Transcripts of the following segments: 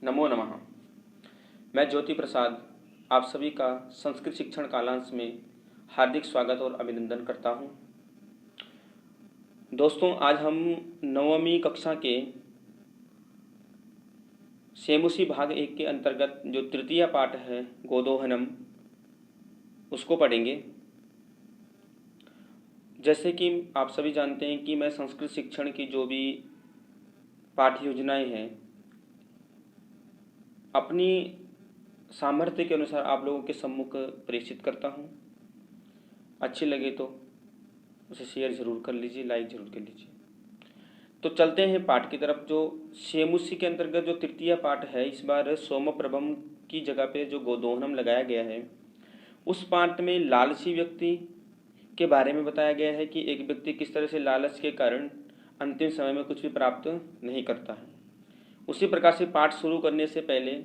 नमो नमः। मैं ज्योति प्रसाद आप सभी का संस्कृत शिक्षण कालांश में हार्दिक स्वागत और अभिनंदन करता हूं। दोस्तों, आज हम 9वीं कक्षा के सेमुसी भाग 1 के अंतर्गत जो तृतीय पाठ है गोदोहनम, उसको पढ़ेंगे। जैसे कि आप सभी जानते हैं कि मैं संस्कृत शिक्षण की जो भी पाठ्य योजनाएं हैं अपनी सामर्थ्य के अनुसार आप लोगों के सम्मुख प्रेषित करता हूं। अच्छी लगे तो उसे शेयर ज़रूर कर लीजिए, लाइक ज़रूर कर लीजिए। तो चलते हैं पाठ की तरफ। जो सेमुसी के अंतर्गत जो तृतीय पाठ है, इस बार सोमप्रभम की जगह पे जो गोदोहनम लगाया गया है, उस पाठ में लालची व्यक्ति के बारे में बताया गया है कि एक व्यक्ति किस तरह से लालच के कारण अंतिम समय में कुछ भी प्राप्त नहीं करता है। उसी प्रकार से पाठ शुरू करने से पहले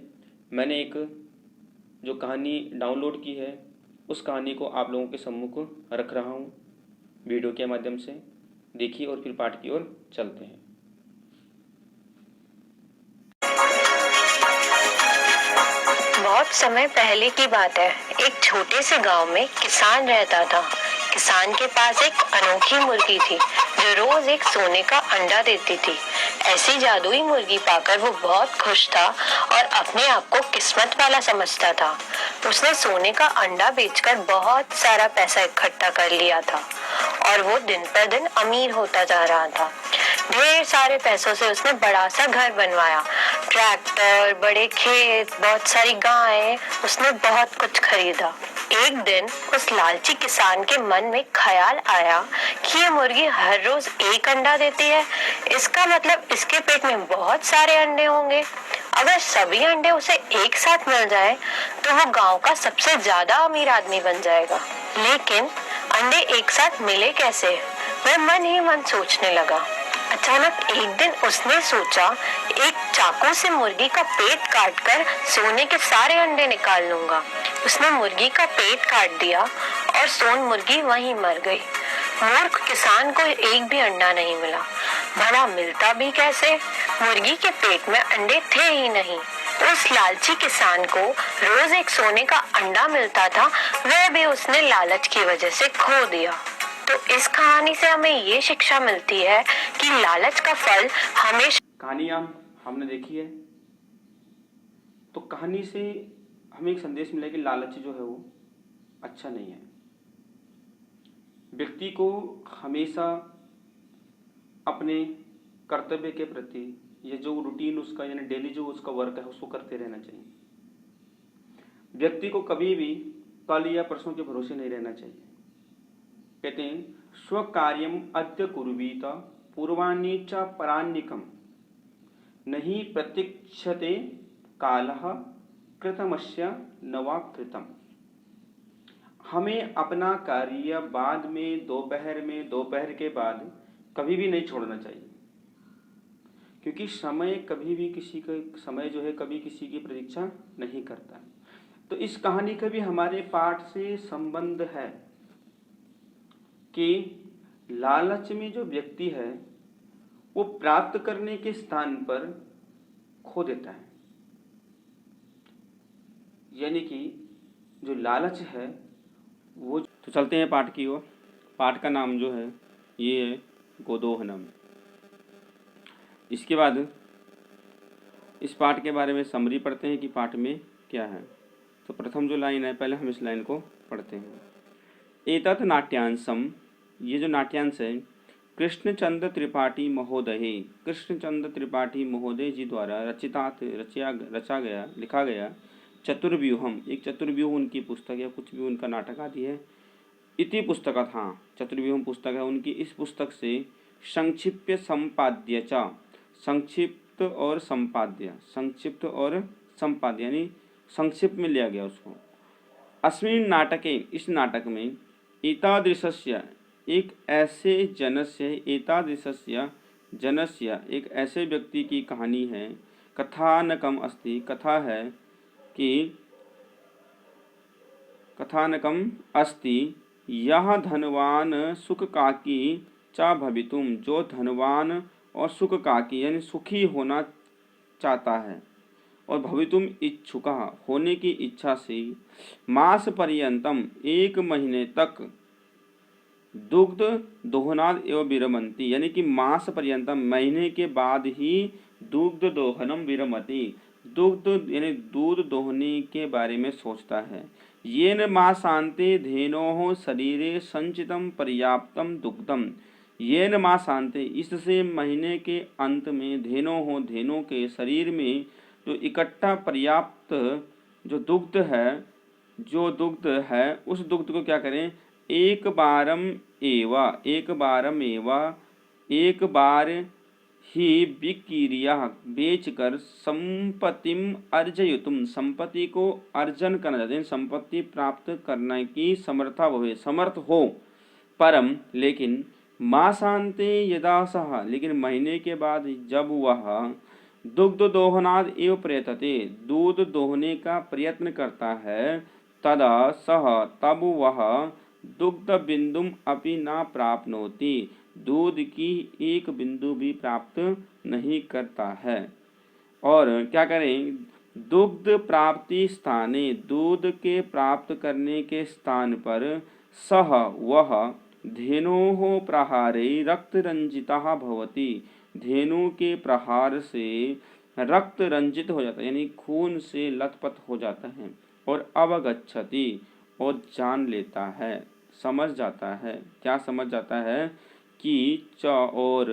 मैंने एक जो कहानी डाउनलोड की है, उस कहानी को आप लोगों के सम्मुख रख रहा हूँ वीडियो के माध्यम से। देखिए और फिर पाठ की ओर चलते हैं। बहुत समय पहले की बात है। एक छोटे से गांव में किसान रहता था। किसान के पास एक अनोखी मुर्गी थी जो रोज एक सोने का अंडा देती थी। ऐसी जादुई मुर्गी पाकर वो बहुत खुश था और अपने आप को किस्मत वाला समझता था। उसने सोने का अंडा बेचकर बहुत सारा पैसा इकट्ठा कर लिया था और वो दिन पर दिन अमीर होता जा रहा था। ढेर सारे पैसों से उसने बड़ा सा घर बनवाया। ट्रैक्टर, बड़े खेत, बहुत सारी गायें, उसने बहुत कुछ खरीदा। एक दिन उस लालची किसान के मन में ख्याल आया कि ये मुर्गी हर रोज एक अंडा देती है, इसका मतलब इसके पेट में बहुत सारे अंडे होंगे। अगर सभी अंडे उसे एक साथ मिल जाए तो वो गांव का सबसे ज्यादा अमीर आदमी बन जाएगा। लेकिन अंडे एक साथ मिले कैसे, वह मन ही मन सोचने लगा। अचानक एक दिन उसने सोचा, एक चाकू से मुर्गी का पेट काटकर सोने के सारे अंडे निकाल लूंगा। उसने मुर्गी का पेट काट दिया और सोन मुर्गी वहीं मर गई। मूर्ख किसान को एक भी अंडा नहीं मिला। भला मिलता भी कैसे? मुर्गी के पेट में अंडे थे ही नहीं। उस लालची किसान को रोज एक सोने का अंडा मिलता था, वह भी उसने लालच की वजह से खो दिया। तो इस कहानी से हमें ये शिक्षा मिलती है कि लालच का फल हमेशा। कहानी हमने देखी है, तो कहानी से हमें एक संदेश मिला कि लालच जो है वो अच्छा नहीं है। व्यक्ति को हमेशा अपने कर्तव्य के प्रति, ये जो रूटीन उसका यानी डेली जो उसका वर्क है उसको करते रहना चाहिए। व्यक्ति को कभी भी कल या परसों के भरोसे नहीं रहना चाहिए। कहते हैं स्वकार्यम अद्य कुर्वीत पूर्वाण्ये च परान्निकम नहीं प्रतीक्षते कालः कृतमस्य न वा कृतम। हमें अपना कार्य बाद में, दोपहर के बाद कभी भी नहीं छोड़ना चाहिए, क्योंकि समय कभी भी समय जो है कभी किसी की प्रतीक्षा नहीं करता। तो इस कहानी का भी हमारे पाठ से संबंध है कि लालच में जो व्यक्ति है वो प्राप्त करने के स्थान पर खो देता है। यानी कि जो लालच है वो। तो चलते हैं पाठ की ओर। पाठ का नाम जो है ये है गोदोहनम। इसके बाद इस पाठ के बारे में समरी पढ़ते हैं कि पाठ में क्या है। तो प्रथम जो लाइन है, पहले हम इस लाइन को पढ़ते हैं। एतत् नाट्यांशम, ये जो नाट्यांश है कृष्णचंद्र त्रिपाठी महोदय जी द्वारा लिखा गया चतुर्व्यूहम, एक चतुर्व्यूह उनकी पुस्तक या कुछ भी उनका नाटक आदि है। इति पुस्तकत, हाँ चतुर्व्यूहम पुस्तक है उनकी। इस पुस्तक से संक्षिप्त संपाद्य च, संक्षिप्त और संपाद्य यानी संक्षिप्त में लिया गया उसको। अस्मिन् नाटके, इस नाटक में एतादृशस्य, एक ऐसे एक ऐसे व्यक्ति की कहानी है। कथानकम अस्ति, कथानकम अस्ति यह धनवान सुखकाकी च भवितुम, जो धनवान और सुखकाकी यानी सुखी होना चाहता है। और भवितुम इच्छुका होने की इच्छा से मास पर्यंतम 1 महीने तक दुग्ध दोहनाद एवं विरमंती, यानी कि मास पर्यंतम महीने के बाद ही दुग्ध दोहनम विरमती, दुग्ध यानी दूध दोहने के बारे में सोचता है। येन मासान्ते धेनोः शरीरे संचितम पर्याप्तम दुग्धम, येन मासान्ते इससे महीने के अंत में धेनों के शरीर में जो इकट्ठा पर्याप्त जो दुग्ध है उस दुग्ध को क्या करें, एक बार ही विक्रिया बेचकर संपत्तिम अर्जयुतुम, संपत्ति को अर्जन करना चाहते हैं, संपत्ति प्राप्त करने की समर्थ हो। परम लेकिन मासान्ते यदा सह, लेकिन महीने के बाद जब वह दुग्ध दोहनाद एवं प्रयतते, दूध दोहने का प्रयत्न करता है, तदा सह तब वह दुग्ध बिंदुम अपि न प्राप्नोति, दूध की एक बिंदु भी प्राप्त नहीं करता है। और क्या करें, दुग्ध प्राप्ति स्थाने, दूध के प्राप्त करने के स्थान पर सह वह धेनोः प्रहारे रक्त रंजिता भवति, धेनु के प्रहार से रक्त रंजित हो जाता है, यानी खून से लथपथ हो जाता है। और अवगच्छति, और जान लेता है, समझ जाता है। क्या समझ जाता है कि च और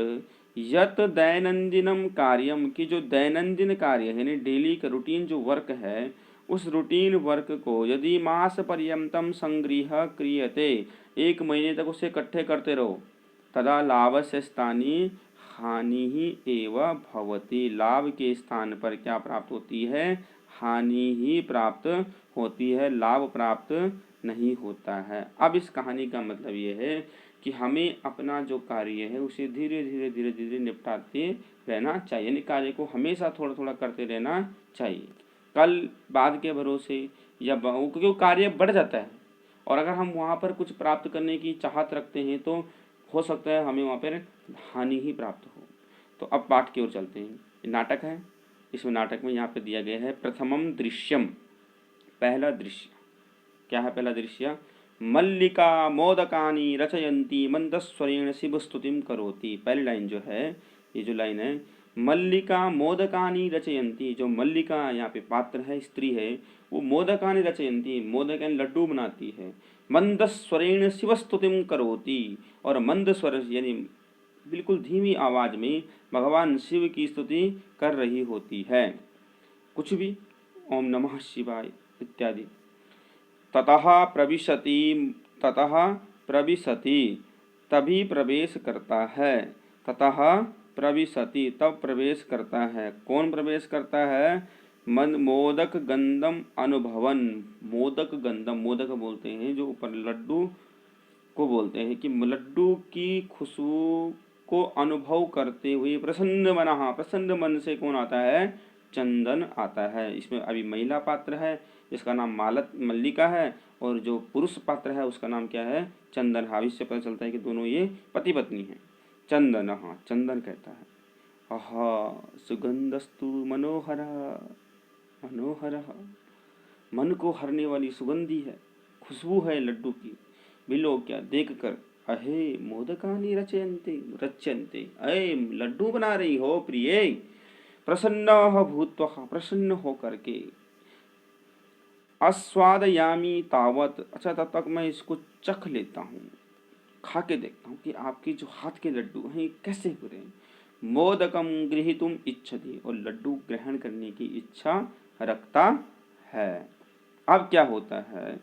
यत दैनंदिनम कार्यम, की जो दैनंदिन कार्य है यानी डेली का रूटीन जो वर्क है, उस रूटीन वर्क को यदि मास पर्यंतम संगृह क्रियते, 1 महीने तक उसे इकट्ठे करते रहो, तदा लाभस्य स्थानी हानि ही एव भवति, लाभ के स्थान पर क्या प्राप्त होती है, हानि ही प्राप्त होती है, लाभ प्राप्त नहीं होता है। अब इस कहानी का मतलब ये है कि हमें अपना जो कार्य है उसे धीरे धीरे निपटाते रहना चाहिए, यानी कार्य को हमेशा थोड़ा थोड़ा करते रहना चाहिए। कल बाद के भरोसे या क्योंकि कार्य बढ़ जाता है, और अगर हम वहाँ पर कुछ प्राप्त करने की चाहत रखते हैं तो हो सकता है हमें वहाँ पर हानि ही प्राप्त हो। तो अब पाठ की ओर चलते हैं। नाटक है, इसमें नाटक में यहाँ पे दिया गया है प्रथमम दृश्यम, पहला दृश्य। क्या है पहला दृश्य, मल्लिका मोदकानि रचयन्ती मंदस्वरेण शिवस्तुतिम करोति। पहली लाइन जो है, ये जो लाइन है, मल्लिका मोदकानि रचयन्ती, जो मल्लिका यहाँ पे पात्र है, स्त्री है, वो मोदकानि रचयन्ती, मोदक यानी लड्डू बनाती है, मंदस्वरेण शिवस्तुतिम करोति, और मंद स्वर यानी बिल्कुल धीमी आवाज में भगवान शिव की स्तुति कर रही होती है, कुछ भी, ओम नमः शिवाय इत्यादि। ततः प्रविशति, तभी प्रवेश करता है, ततः प्रविशति, तब प्रवेश करता है। कौन प्रवेश करता है, मन मोदक गंधम अनुभवन, मोदक गंधम, मोदक बोलते हैं जो ऊपर लड्डू को बोलते हैं, कि लड्डू की खुशबू को अनुभव करते हुए प्रसन्न मना, प्रसन्न मन से कौन आता है, चंदन आता है। इसमें अभी महिला पात्र है जिसका नाम मल्लिका है, और जो पुरुष पात्र है उसका नाम क्या है, चंदन। हाँ, इससे पता चलता है कि दोनों ये पति पत्नी हैं। चंदन, हाँ चंदन कहता है। आहा सुगंधस्तु मनोहर, मनोहर, मन को हरने वाली सुगंधी है, खुशबू है लड्डू की। बिलो क्या देख कर, अहे मोदकानि रच्यन्ते, अये लड्डू बना रही हो प्रिय, प्रसन्न भूत्वा, प्रसन्न होकर के, आस्वादयामी तावत, अच्छा तब तक मैं इसको चख लेता हूँ, खा के देखता हूँ कि आपकी जो हाथ के लड्डू हैं कैसे हो रहे हैं। मोदकम गृहीतुम इच्छति, और लड्डू ग्रहण करने की इच्छा रखता है। अब क्या होता है,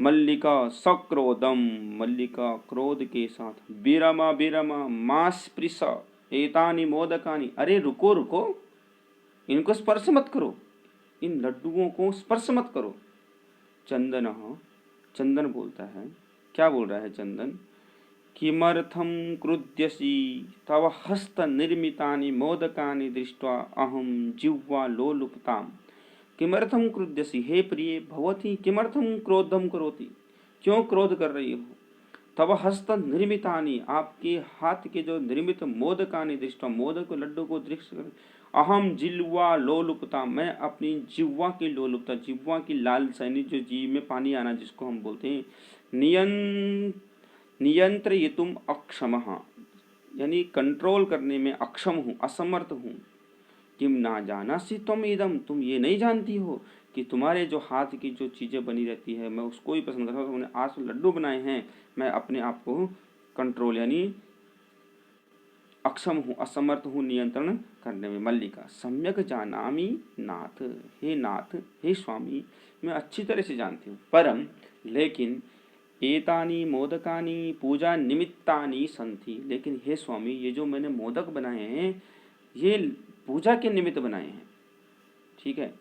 मल्लिका सक्रोधम, मल्लिका क्रोध के साथ, विरमा विरमा मास्पृश एतानि मोदकानि, अरे रुको रुको, इनको स्पर्श मत करो, इन लड्डुओं को स्पर्श मत करो। चंदन, चंदन बोलता है, क्या बोल रहा है चंदन, किमर्थम क्रुध्यसि तव हस्त निर्मितानि मोदकानि दृष्ट्वा अहम जिह्वा लोलुपताम। किमर्थम क्रुध्यसि, हे प्रिय भवती किमर्थम क्रोधम करोति, क्यों क्रोध कर रही हो। तव हस्त निर्मितानि, आपके हाथ के जो निर्मित मोदकानि दृष्ट्वा, मोदक लड्डू को दृष्ट कर, अहम जिल्वा लोलुपता, मैं अपनी जिह्वा की लोलुपता, जिह्वा की लालसा यानी जो जीव में पानी आना जिसको हम बोलते हैं, नियंत्रितुम अक्षमः, यानी कंट्रोल करने में अक्षम हूँ, असमर्थ हूँ। किम ना जानासि त्वम इदम, तुम ये नहीं जानती हो कि तुम्हारे जो हाथ की जो चीज़ें बनी रहती है मैं उसको ही पसंद करता हूँ। तुमने आज तो लड्डू बनाए हैं, मैं अपने आप को कंट्रोल यानी अक्षम हूँ, असमर्थ हूँ नियंत्रण करने में। मल्लिका सम्यक जानामि नाथ, हे नाथ, हे स्वामी, मैं अच्छी तरह से जानती हूँ। परम लेकिन एतानी मोदकानी पूजा निमित्तानि संति, लेकिन हे स्वामी ये जो मैंने मोदक बनाए हैं ये पूजा के निमित्त बनाए हैं। ठीक है।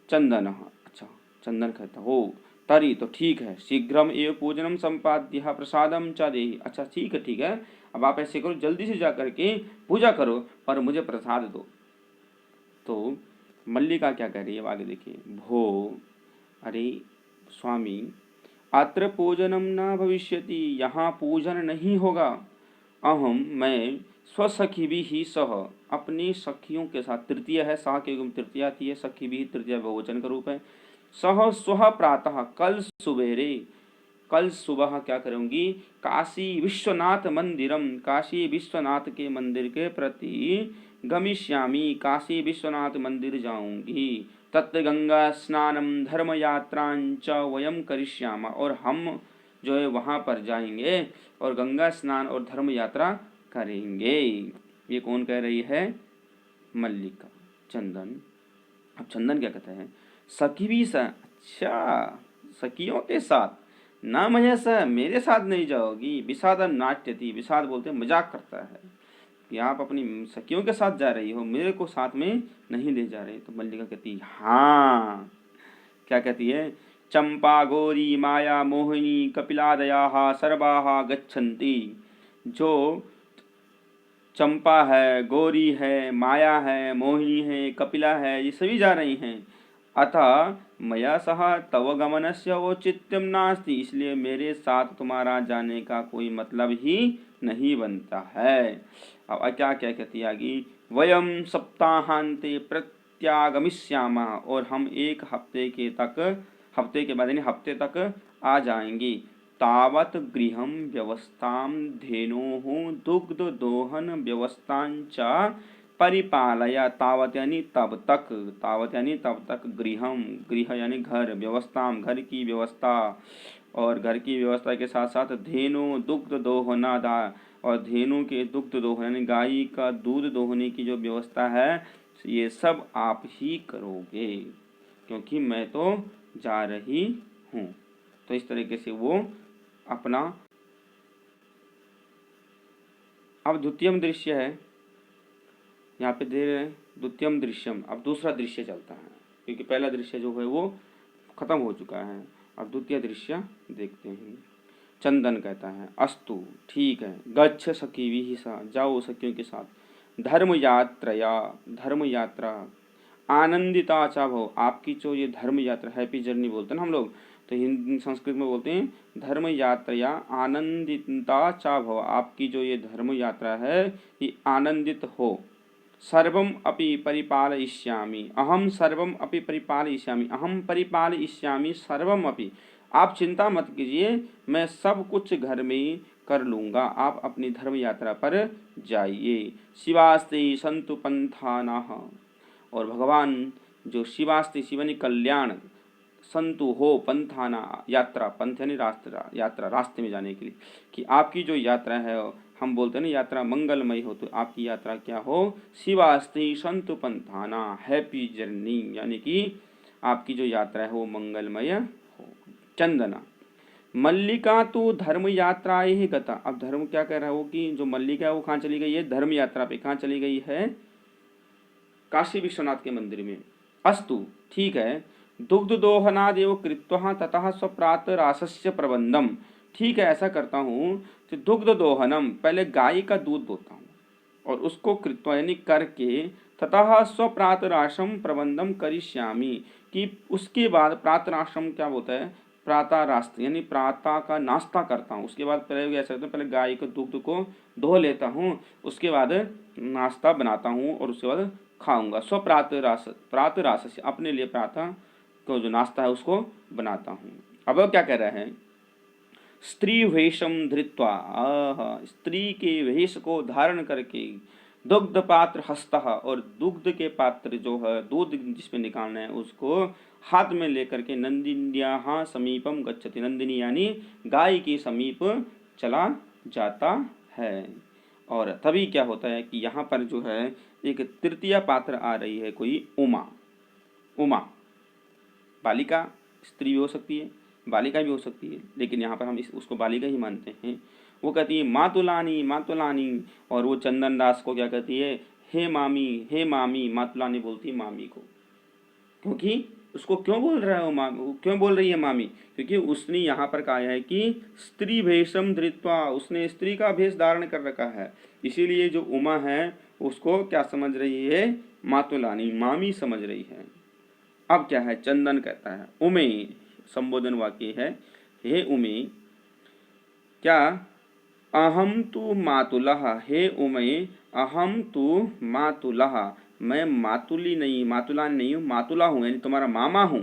चंदन, अच्छा चंदन कहता हो तरी, तो ठीक है, शीघ्रम एव पूजनम संपाद्य प्रसादम च देहि। अच्छा ठीक है, अब आप ऐसे करो, जल्दी से जा करके पूजा करो और मुझे प्रसाद दो। तो मल्लिका क्या कह रही है आगे देखिए, भो, अरे स्वामी, अत्र पूजनम न भविष्यति, यहाँ पूजन नहीं होगा। अहम, मैं स्वसखी भी ही सह, अपनी सखियों के साथ, तृतीय है, सह के तृतीया आती है, सखी भी तृतीय बहुवचन का रूप है। सह स्वः प्रातः, कल सुबेरे, कल सुबह क्या करूंगी, काशी विश्वनाथ मंदिरम, काशी विश्वनाथ के मंदिर के प्रति गमिष्यामि, काशी विश्वनाथ मंदिर जाऊंगी। तत्र गंगा स्नानम धर्म यात्रांच वयम करिष्यामा, और हम जो है वहां पर जाएंगे और गंगा स्नान और धर्म यात्रा करेंगे। ये कौन कह रही है, मल्लिका। चंदन, अब चंदन क्या कहता है, सखी भी सा, अच्छा सखियों के साथ, ना मया सा, मेरे साथ नहीं जाओगी। विषादम नाट्यति, विषाद बोलते हैं मजाक करता है कि आप अपनी सखियों के साथ जा रही हो, मेरे को साथ में नहीं ले जा रही। तो मल्लिका कहती है हाँ, क्या कहती है, चंपा गौरी माया मोहिनी कपिलादया सर्वाहा गच्छन्ति, जो चंपा है, गौरी है, माया है, मोहिनी है, कपिला है, ये सभी जा रही हैं। अतः मया सह तव गमनस्य औचित्यम नास्ति, इसलिए मेरे साथ तुम्हारा जाने का कोई मतलब ही नहीं बनता है। अब क्या क्या कहती आगे, वयम सप्ताहांते प्रत्यागमिष्यामः, और हम एक हफ्ते के बाद यानी हफ्ते तक आ जाएंगे। तावत गृहम व्यवस्थाम धेनोः दुग्ध दोहन व्यवस्थांच परिपालया, तावत यानी तब तक, तावत यानी तब तक, गृहम, गृह यानी घर, व्यवस्थाम घर की व्यवस्था, और घर की व्यवस्था के साथ साथ धेनु दुग्ध दोहनादा, और धेनु के दुग्ध दोहन यानी गाय का दूध दोहने की जो व्यवस्था है ये सब आप ही करोगे, क्योंकि मैं तो जा रही हूँ। तो इस तरीके से वो अपना, अब द्वितीयम दृश्य है यहाँ पे दे रहे हैं, द्वितीयम दृश्यम, अब दूसरा दृश्य चलता है क्योंकि पहला दृश्य जो है वो खत्म हो चुका है। अब द्वितीय दृश्य देखते हैं। चंदन कहता है अस्तु ठीक है, गच्छ सखी सा, जाओ सखियों के साथ, धर्म यात्रा आनंदिता चा भव, आपकी जो ये धर्म यात्रा, हैप्पी जर्नी बोलते हैं ना हम लोग, तो हिंदी संस्कृत में बोलते हैं धर्म यात्रा आनंदिता चा भव, आपकी जो ये धर्म यात्रा है ये आनंदित हो। सर्वम अपि परिपालयिष्यामि, अहम सर्वम अपि परिपालयिष्यामि, अहम परिपालयिष्यामि सर्वम अपि, आप चिंता मत कीजिए, मैं सब कुछ घर में कर लूँगा, आप अपनी धर्म यात्रा पर जाइए। शिवास्ते संतु पंथानाः, और भगवान जो शिवास्ते, शिवानी कल्याण, संतु हो पंथाना, यात्रा, पंथ यानी रास्ता, यात्रा रास्ते में जाने के लिए, कि आपकी जो यात्रा है, हम बोलते हैं ना यात्रा मंगलमय हो, तो आपकी यात्रा क्या हो, शिवास्ति संतु पंथाना, हैप्पी जर्नी, यानी कि आपकी जो यात्रा है वो मंगलमय हो। चंदना, मल्लिका तो धर्म यात्रा ही गता, अब धर्म क्या कह रहा है वो कि जो मल्लिका है वो कहाँ चली गई है, धर्म यात्रा पे। कहाँ चली गई है, काशी विश्वनाथ के मंदिर में। अस्तु ठीक है, दुग्ध दोहनादेव कृत्वा ततः स्वप्रातरासस्य प्रबंधम, ठीक है ऐसा करता हूँ, तो दुग्ध दोहनम, पहले गाय का दूध दोहता हूँ और उसको कृत्वा यानी करके, ततः स्वप्रातराशम प्रबंधम करिष्यामि, कि उसके बाद प्रातराश्रम क्या बोलता है, प्रातः रास्ता यानी प्रातः का नाश्ता करता हूँ, उसके बाद पहले ऐसा करता हूँ, पहले गाय के दूध को धो लेता हूँ, उसके बाद नाश्ता बनाता हूँ और उसके बाद खाऊंगा। प्रातराश से अपने लिए प्रातः को जो नाश्ता है उसको बनाता हूँ। अब वो क्या कह रहा है, स्त्री वेशम धृत्वा, स्त्री के वेश को धारण करके, दुग्ध पात्र हस्तः, और दुग्ध के पात्र जो है दूध जिसमें निकालना है उसको हाथ में लेकर के नंदिन्याः समीपम गच्छति, नंदिनी यानी गाय के समीप चला जाता है। और तभी क्या होता है कि यहाँ पर जो है एक तृतीय पात्र आ रही है, कोई उमा। उमा बालिका, स्त्री भी हो सकती है, बालिका भी हो सकती है, लेकिन यहाँ पर हम उसको बालिका ही मानते हैं। वो कहती है मातुलानी मातुलानी, और वो चंदन दास को क्या कहती है, हे मामी हे मामी। मातुलानी बोलती है मामी को, क्योंकि उसको क्यों बोल रहा है वो क्यों बोल रही है मामी, क्योंकि उसने यहाँ पर कहा है कि स्त्री भेषम धृत्वा, उसने स्त्री का भेष धारण कर रखा है, इसीलिए जो उमा है उसको क्या समझ रही है, मातुलानी मामी समझ रही है। अब क्या है, चंदन कहता है उमे, संबोधन वाक्य है, हे उमे, क्या अहम तु मातुलः, हे उमे अहम तु मातुलः, मैं मातुली नहीं, मातुलानी नहीं हूँ, मातुला हूँ यानी तुम्हारा मामा हूँ।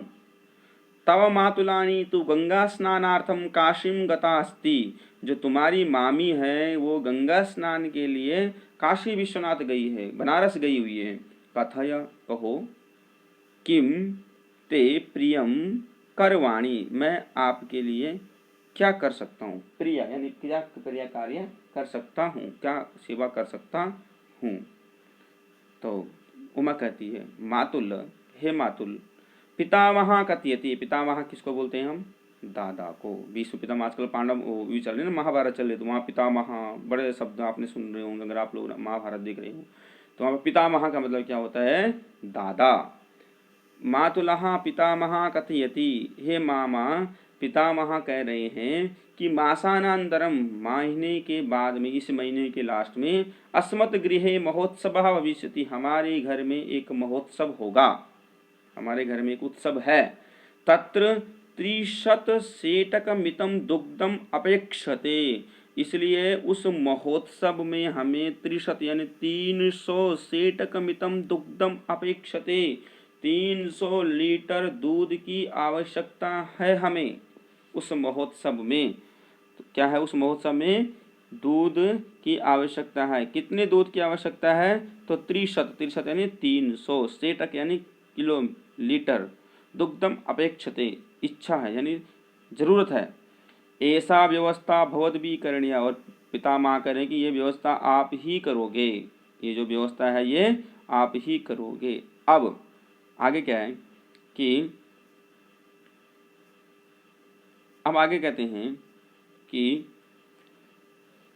तव मातुलानी तु गंगा स्नानार्थम काशीम गता अस्ति, जो तुम्हारी मामी है वो गंगा स्नान के लिए काशी विश्वनाथ गई है, बनारस गई हुई है। कथय कहो, किम ते प्रियम करवाणी, मैं आपके लिए क्या कर सकता हूँ, प्रिया यानी क्या प्रिया कार्य कर सकता हूँ, क्या सेवा कर सकता हूँ। तो उमा कहती है मातुल, हे मातुल, पितामह कथयति, पितामह किसको बोलते हैं हम, दादा को। विश्व पितामह आजकल पांडव भी चल रहे हैं ना, महाभारत चल रहे, तो वहाँ पितामह बड़े शब्द आपने सुन रहे होंगे अगर आप लोग महाभारत देख रहे हो, तो वहाँ पितामह का मतलब क्या होता है, दादा। मातुलः पितामह कथयति, हे मामा, पितामह कह रहे हैं कि मासानांतरम, महीने के बाद में, इस महीने के लास्ट में, अस्मत् गृहे महोत्सवः भविष्यति, हमारे घर में एक महोत्सव होगा, हमारे घर में एक उत्सव है। तत्र 30 सेटकमितं दुग्धम अपेक्षते, इसलिए उस महोत्सव में हमें 30 यानी 300 सेटकमितं दुग्धम अपेक्षते, 300 लीटर दूध की आवश्यकता है हमें उस महोत्सव में। तो क्या है, उस महोत्सव में दूध की आवश्यकता है। कितने दूध की आवश्यकता है, तो 30 यानी 300, सेटक यानी किलो लीटर, दुग्धम अपेक्षते इच्छा है यानी जरूरत है। ऐसा व्यवस्था भवद्भिः करणीया, और पितामह करें कि ये व्यवस्था आप ही करोगे, ये जो व्यवस्था है ये आप ही करोगे। अब आगे क्या है कि अब आगे कहते हैं कि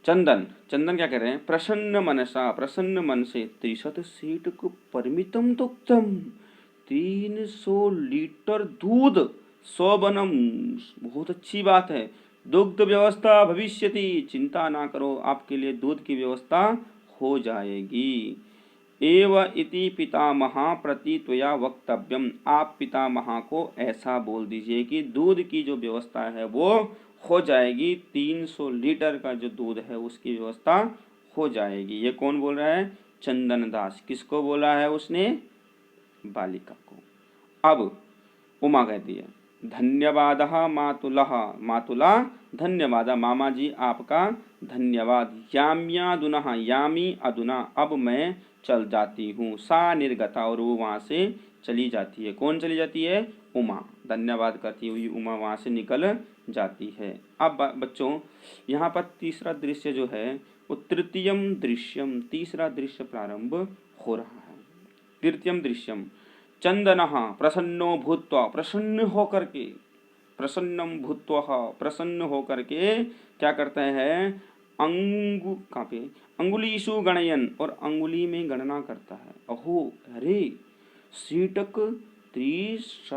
चंदन क्या कह रहे हैं, प्रसन्न मनसा, प्रसन्न मन से, 30 सेटक परिमितम दुग्धम, 300 लीटर दूध, सौबनम, बहुत अच्छी बात है, दुग्ध व्यवस्था भविष्यति, चिंता ना करो, आपके लिए दूध की व्यवस्था हो जाएगी। एव इति पितामह प्रति त्वया वक्तव्यम, आप पितामह को ऐसा बोल दीजिए कि दूध की जो व्यवस्था है वो हो जाएगी, 300 लीटर का जो दूध है उसकी व्यवस्था हो जाएगी। ये कौन बोल रहा है, चंदन दास। किसको बोला है उसने, बालिका को। अब उमा कहती है धन्यवादः मातुलः, मातुला धन्यवाद, मामा जी आपका धन्यवाद। याम्यादुनः, यामी अधुना, अब मैं चल जाती हूँ। सा निर्गता, और वो वहाँ से चली जाती है। कौन चली जाती है, उमा, धन्यवाद करती हुई उमा वहाँ से निकल जाती है। अब बच्चों यहाँ पर तीसरा दृश्य जो है वो तृतीयम दृश्यम, तीसरा दृश्य प्रारंभ हो रहा है। तृतीयम दृश्यम, चंदनः प्रसन्नो भूत्वा, प्रसन्न होकर के, प्रसन्नम भूत्वा, प्रसन्न होकर के क्या करते हैं, अंगुलीषु गणयन, और अंगुली में गणना करता है। अहो अरे, सीटक 30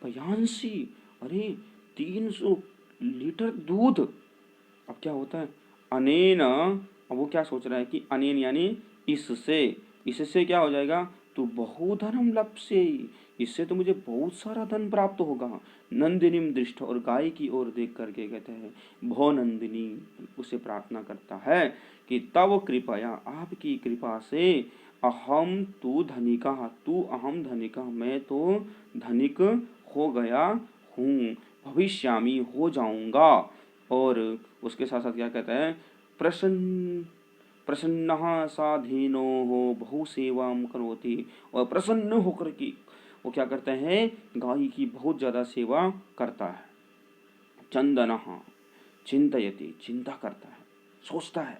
बयांसी, अरे 300 लीटर दूध। अब क्या होता है, अनेन, अब वो क्या सोच रहा है कि अनेन यानी इससे, इससे क्या हो जाएगा, तो बहुधनम लप्स्यति, इससे तो मुझे बहुत सारा धन प्राप्त होगा। नंदिनीम दृष्ट, और गाय की ओर देख करके कहते हैं भो नंदिनी, उसे प्रार्थना करता है कि तव कृपया, आपकी कृपा से, अहम तु धनिकः, तु अहम धनिकः, मैं तो धनिक हो गया हूँ, भविष्यामि, हो जाऊंगा। और उसके साथ साथ क्या कहता है, प्रसन्नः साधीनो बहु सेवाम करोति, और प्रसन्न होकर के वो क्या करते हैं, गाय की बहुत ज्यादा सेवा करता है। चंदनः चिंतयति, चिंता करता है, सोचता है।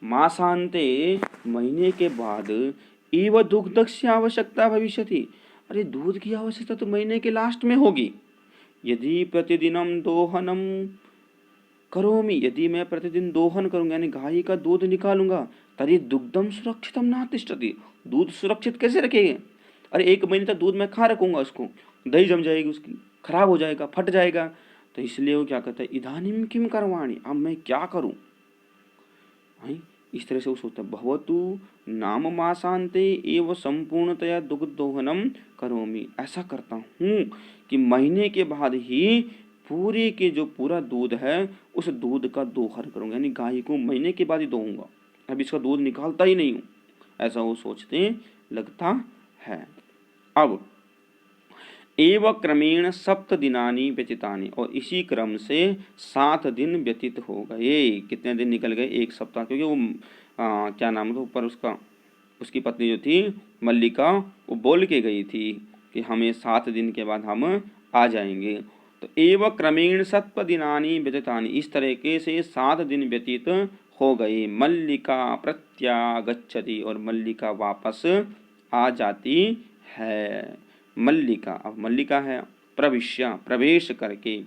मासांते, महीने के बाद, एव दुग्धस्य आवश्यकता भविष्यति, अरे दूध की आवश्यकता तो महीने के लास्ट में होगी। यदि प्रतिदिनम दोहनम करोमि, यदि मैं प्रतिदिन दोहन करूंगा यानी गाय का दूध निकालूंगा, तरी दुग्धम सुरक्षितम न तिष्ठति, दूध सुरक्षित कैसे रखेंगे। अरे 1 महीने तक दूध मैं खा रखूंगा, उसको दही जम जाएगी, उसकी खराब हो जाएगा, फट जाएगा। तो इसलिए वो क्या कहता है, इदानीम किम करवाणी, अब मैं क्या करूं। इस तरह से वो सोचता है, भवतु नाम मासांते एव संपूर्णतया दुग्ध दोहनम करोमि, ऐसा करता हूँ कि महीने के बाद ही पूरे के जो पूरा दूध है उस दूध का दोहन करूंगा, यानी गाय को महीने के बाद ही दोहूंगा, अब इसका दूध निकालता ही नहीं हूँ, ऐसा वो सोचते लगता है। अब एव क्रमेण 7 दिनानि व्यतीतानि, और इसी क्रम से 7 दिन व्यतीत हो गए। कितने दिन निकल गए, 1 सप्ताह, क्योंकि वो क्या नाम था ऊपर उसका, उसकी पत्नी जो थी मल्लिका, वो बोल के गई थी कि हमें 7 दिन के बाद हम आ जाएंगे। तो एव क्रमेण 7 दिनानि व्यतीतानि, इस तरीके से 7 दिन व्यतीत हो गए। मल्लिका प्रत्यागच्छति, और मल्लिका वापस आ जाती है। मल्लिका, अब मल्लिका है, प्रविश्य, प्रवेश करके,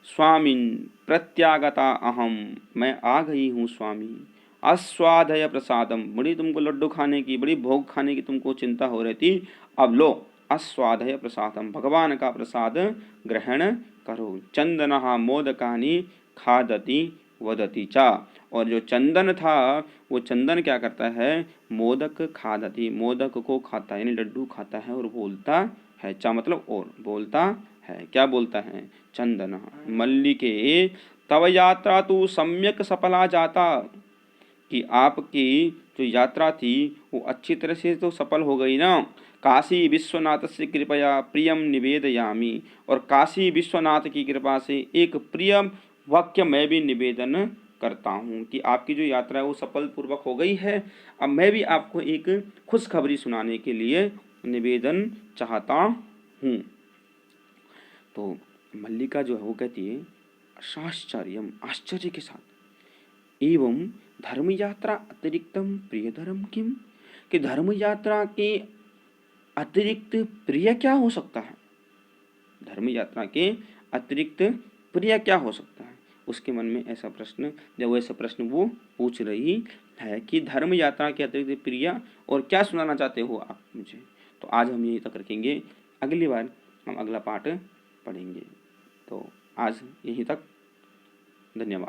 स्वामिन प्रत्यागता अहम, मैं आ गई हूँ स्वामी, आस्वादय प्रसादम, बड़ी तुमको लड्डू खाने की, बड़ी भोग खाने की तुमको चिंता हो रही थी, अब लो आस्वादय प्रसादम, भगवान का प्रसाद ग्रहण करो। चंदनः मोदकानि खादति वदति चा, और जो चंदन था वो चंदन क्या करता है, मोदक खादति, मोदक को खाता है, यानी लड्डू खाता है, और बोलता है, चा मतलब और, बोलता है, क्या बोलता है, चंदन मल्लिके तव यात्रा तो सम्यक सफला जाता, कि आपकी जो यात्रा थी वो अच्छी तरह से तो सफल हो गई ना। काशी विश्वनाथ से कृपया प्रियम निवेदयामी, और काशी विश्वनाथ की कृपा से एक प्रिय वाक्य मैं भी निवेदन करता हूँ कि आपकी जो यात्रा है वो सफल पूर्वक हो गई है। अब मैं भी आपको एक खुशखबरी सुनाने के लिए निवेदन चाहता हूँ। तो मल्लिका जो है वो कहती है, साश्चर्यम, आश्चर्य के साथ, एवं धर्म यात्रा अतिरिक्तम प्रियधर्म किम, कि धर्म यात्रा के अतिरिक्त प्रिय क्या हो सकता है, धर्म यात्रा के अतिरिक्त प्रिय क्या हो सकता है। उसके मन में ऐसा प्रश्न, जब ऐसा प्रश्न वो पूछ रही है कि धर्म यात्रा के अतिरिक्त प्रिय और क्या सुनाना चाहते हो आप मुझे। तो आज हम यहीं तक रखेंगे, अगली बार हम अगला पाठ पढ़ेंगे। तो आज यहीं तक, धन्यवाद।